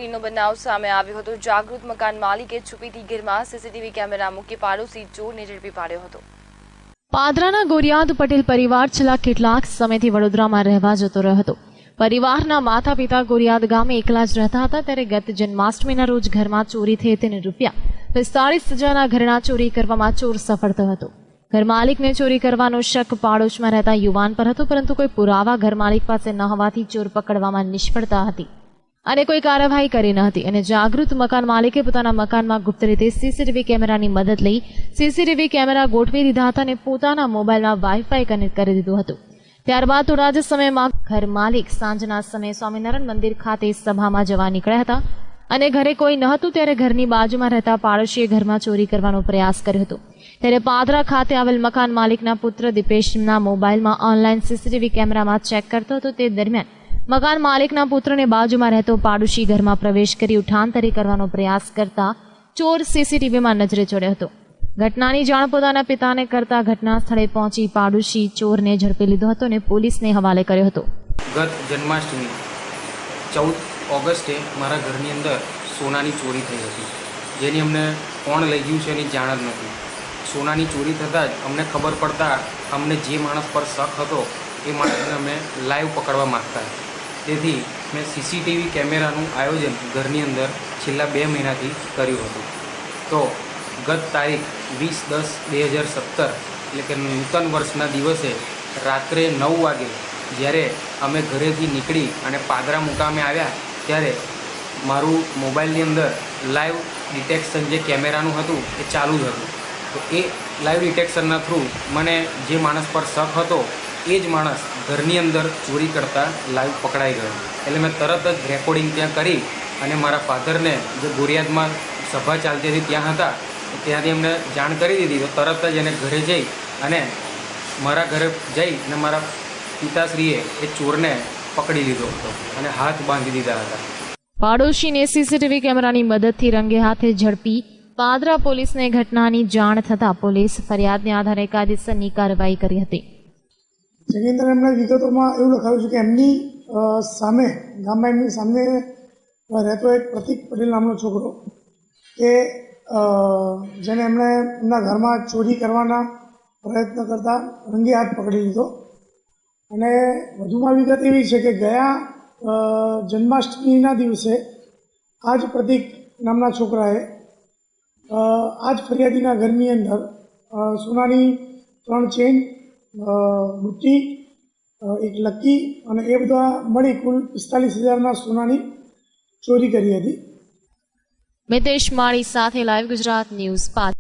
નો બનાવ સામે આવ્યો હતો। જાગૃત મકાન માલિકે છુપીથી ઘરમાં સીસીટીવી કેમેરા મૂકી પાડોશી ચોરને ઝડપી પાડ્યો હતો। પાદરાના ગોરિયાદ પટેલ પરિવાર છેલ્લા કેટલાક સમયથી વડોદરામાં રહેવા જતો રહ્યો હતો। પરિવારના માતા પિતા ગોરિયાદ ગામે એકલા જ રહેતા હતા ત્યારે ગત જન્માષ્ટમીના રોજ ઘરમાં ચોરી થઈ તેને ₹45,000ના ઘરેણાં ચોરી કરવામાં ચોર સફળ થયો હતો। ઘર માલિકને ચોરી કરવાનો શક પાડોશમાં રહેતા યુવાન પર હતો, પરંતુ કોઈ પુરાવા ઘર માલિક પાસે ન હોવાથી ચોર પકડવામાં નિષ્ફળતા હતી અને કોઈ કાર્યવાહી કરી ન હતી અને જાગૃત મકાન માલિકે પોતાના મકાનમાં ગુપ્ત રીતે સીસીટીવી કેમેરાની મદદ લઈ સીસીટીવી કેમેરા ગોઠવી દીધા હતા અને પોતાના મોબાઈલમાં વાઈફાઈ કનેક્ટ કરી દીધું હતું। ત્યારબાદ થોડા જ સમયમાં ઘર માલિક સાંજના સમયે સ્વામિનારાયણ મંદિર ખાતે સભામાં જવા નીકળ્યા હતા અને ઘરે કોઈ ન હતું ત્યારે ઘરની બાજુમાં રહેતા પાડોશીએ ઘરમાં ચોરી કરવાનો પ્રયાસ કર્યો હતો। ત્યારે પાદરા ખાતે આવેલ મકાન માલિકના પુત્ર દીપેશના મોબાઈલમાં ઓનલાઈન સીસીટીવી કેમેરામાં ચેક કરતો હતો। તે દરમિયાન મકાન માલિકના પુત્રને બાજુમાં રહેતો પાડોશી ઘરમાં પ્રવેશ કરી ઉઠાંતરી કરવાનો પ્રયાસ કરતા ચોર સીસીટીવીમાં નજરે ચડ્યો હતો। ઘટનાની જાણ પોતાના પિતાને કરતા ઘટના સ્થળે પહોંચી પાડોશી ચોરને ઝડપી લીધો હતો અને પોલીસને હવાલે કર્યો હતો। ગત જન્માષ્ટમી 14 ઓગસ્ટે મારા ઘરની અંદર સોનાની ચોરી થઈ હતી, જેની અમને કોણ લઈ ગયું છે એની જાણ જ નથી। સોનાની ચોરી થતાં જ અમને ખબર પડતા અમને જે માણસ પર શક હતો એ માણસને અમે લાઈવ પકડવા માગતા, તેથી મેં સીસીટીવી કેમેરાનું આયોજન ઘરની અંદર છેલ્લા 2 મહિનાથી કર્યું હતું। તો ગત તારીખ 20/10/2017 એટલે કે નૂતન વર્ષના દિવસે રાત્રે 9 વાગે જ્યારે અમે ઘરેથી નીકળી અને પાદરા મુકામે આવ્યા ત્યારે મારું મોબાઈલની અંદર લાઈવ ડિટેક્શન જે કેમેરાનું હતું એ ચાલુ જ હતું। તો એ લાઈવ ડિટેક્શનના થ્રુ મને જે માણસ પર શક હતો એ જ માણસ ઘરની અંદર ચોરી કરતા લાઈવ પકડાઈ ગયો। એટલે મેં તરત જ રેકોર્ડિંગ ત્યાં કરી અને મારા ફાધરને જે ગોરિયાદમાં સભા ચાલતી હતી ત્યાં હતા ત્યાંથી એમને જાણ કરી દીધી। તો તરત જ એને ઘરે જઈ અને મારા ઘરે જઈ અને મારા પિતાશ્રીએ એ ચોરને પકડી લીધો હતો અને હાથ બાંધી દીધા હતા। પાડોશીને સીસીટીવી કેમેરાની મદદથી રંગે હાથે ઝડપી પાદરા પોલીસને ઘટનાની જાણ થતાં પોલીસ ફરિયાદને આધારે કાયદેસરની કાર્યવાહી કરી હતી। જેની અંદર એમના વિગતોમાં એવું લખાયું છે કે એમની સામે ગામમાં એમની સામે રહેતો એક પ્રતિક પટેલ નામનો છોકરો કે જેને એમણે એમના ઘરમાં ચોરી કરવાના પ્રયત્ન કરતા રંગે હાથ પકડી લીધો। અને વધુમાં વિગત એવી છે કે ગયા જન્માષ્ટમીના દિવસે આ જ પ્રતિક નામના છોકરાએ આ જ ફરિયાદીના ઘરની અંદર સોનાની 3 ચેન, બુટ્ટી, એક લક્કી અને એ બધા મળી કુલ 45,000ના સોનાની ચોરી કરી હતી। મિતેશ માળી સાથે લાઈવ ગુજરાત ન્યૂઝ પાદરા।